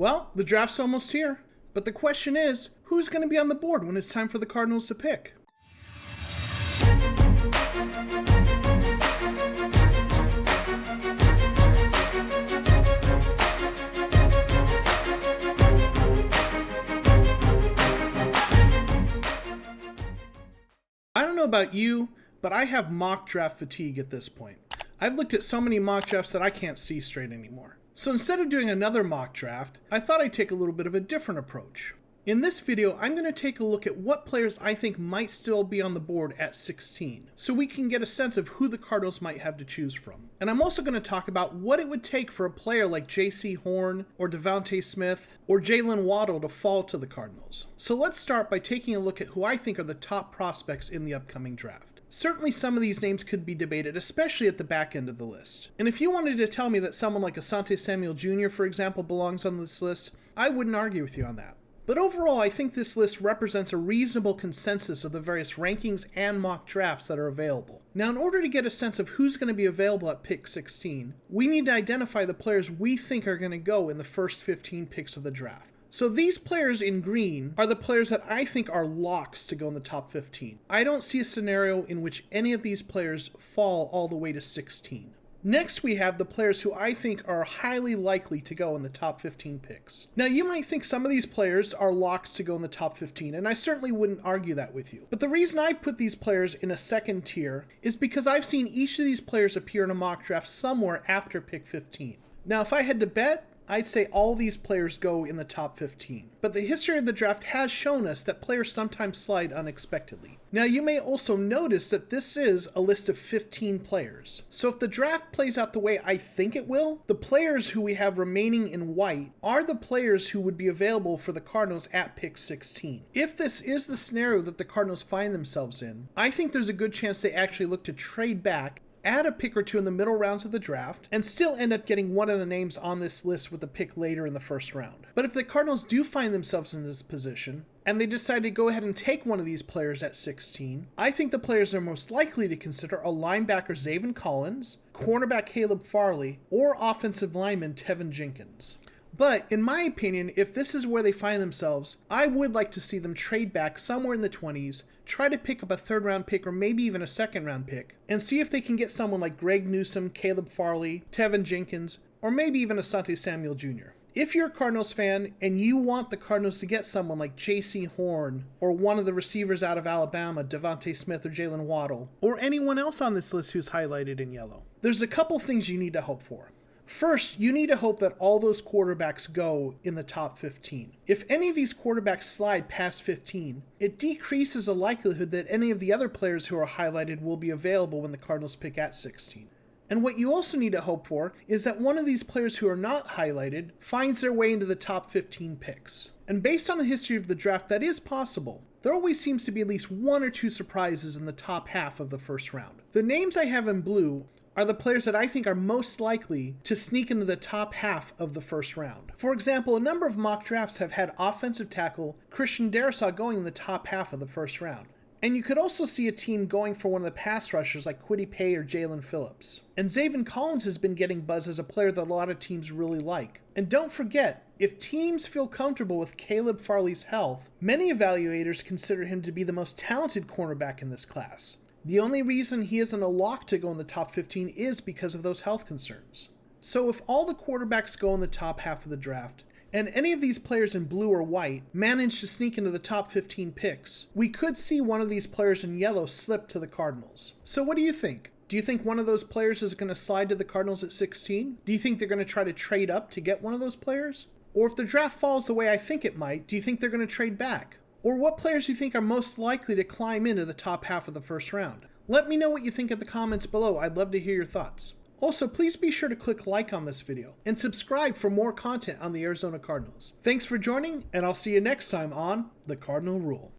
Well, the draft's almost here. But the question is, who's going to be on the board when it's time for the Cardinals to pick? I don't know about you, but I have mock draft fatigue at this point. I've looked at so many mock drafts that I can't see straight anymore. So instead of doing another mock draft, I thought I'd take a little bit of a different approach. In this video, I'm going to take a look at what players I think might still be on the board at 16, so we can get a sense of who the Cardinals might have to choose from. And I'm also going to talk about what it would take for a player like J.C. Horn, or Devontae Smith, or Jalen Waddle to fall to the Cardinals. So let's start by taking a look at who I think are the top prospects in the upcoming draft. Certainly some of these names could be debated, especially at the back end of the list. And if you wanted to tell me that someone like Asante Samuel Jr., for example, belongs on this list, I wouldn't argue with you on that. But overall, I think this list represents a reasonable consensus of the various rankings and mock drafts that are available. Now, in order to get a sense of who's going to be available at pick 16, we need to identify the players we think are going to go in the first 15 picks of the draft. So these players in green are the players that I think are locks to go in the top 15. I don't see a scenario in which any of these players fall all the way to 16. Next, we have the players who I think are highly likely to go in the top 15 picks. Now, you might think some of these players are locks to go in the top 15, and I certainly wouldn't argue that with you. But the reason I've put these players in a second tier is because I've seen each of these players appear in a mock draft somewhere after pick 15. Now, if I had to bet, I'd say all these players go in the top 15. But the history of the draft has shown us that players sometimes slide unexpectedly. Now, you may also notice that this is a list of 15 players. So if the draft plays out the way I think it will, the players who we have remaining in white are the players who would be available for the Cardinals at pick 16. If this is the scenario that the Cardinals find themselves in, I think there's a good chance they actually look to trade back, add a pick or two in the middle rounds of the draft, and still end up getting one of the names on this list with a pick later in the first round. But if the Cardinals do find themselves in this position, and they decide to go ahead and take one of these players at 16, I think the players they're most likely to consider are linebacker Zaven Collins, cornerback Caleb Farley, or offensive lineman Tevin Jenkins. But, in my opinion, if this is where they find themselves, I would like to see them trade back somewhere in the 20s, try to pick up a third-round pick or maybe even a second-round pick, and see if they can get someone like Greg Newsome, Caleb Farley, Tevin Jenkins, or maybe even Asante Samuel Jr. If you're a Cardinals fan and you want the Cardinals to get someone like J.C. Horn, or one of the receivers out of Alabama, Devontae Smith or Jalen Waddle, or anyone else on this list who's highlighted in yellow, there's a couple things you need to hope for. First, you need to hope that all those quarterbacks go in the top 15. If any of these quarterbacks slide past 15, it decreases the likelihood that any of the other players who are highlighted will be available when the Cardinals pick at 16. And what you also need to hope for is that one of these players who are not highlighted finds their way into the top 15 picks. And based on the history of the draft, that is possible. There always seems to be at least one or two surprises in the top half of the first round. The names I have in blue are the players that I think are most likely to sneak into the top half of the first round. For example, a number of mock drafts have had offensive tackle Christian Darrisaw going in the top half of the first round. And you could also see a team going for one of the pass rushers like Kwity Paye or Jalen Phillips. And Zaven Collins has been getting buzz as a player that a lot of teams really like. And don't forget, if teams feel comfortable with Caleb Farley's health, many evaluators consider him to be the most talented cornerback in this class. The only reason he isn't a lock to go in the top 15 is because of those health concerns. So if all the quarterbacks go in the top half of the draft, and any of these players in blue or white manage to sneak into the top 15 picks, we could see one of these players in yellow slip to the Cardinals. So what do you think? Do you think one of those players is going to slide to the Cardinals at 16? Do you think they're going to try to trade up to get one of those players? Or if the draft falls the way I think it might, do you think they're going to trade back? Or what players do you think are most likely to climb into the top half of the first round? Let me know what you think in the comments below. I'd love to hear your thoughts. Also, please be sure to click like on this video and subscribe for more content on the Arizona Cardinals. Thanks for joining, and I'll see you next time on The Cardinal Rule.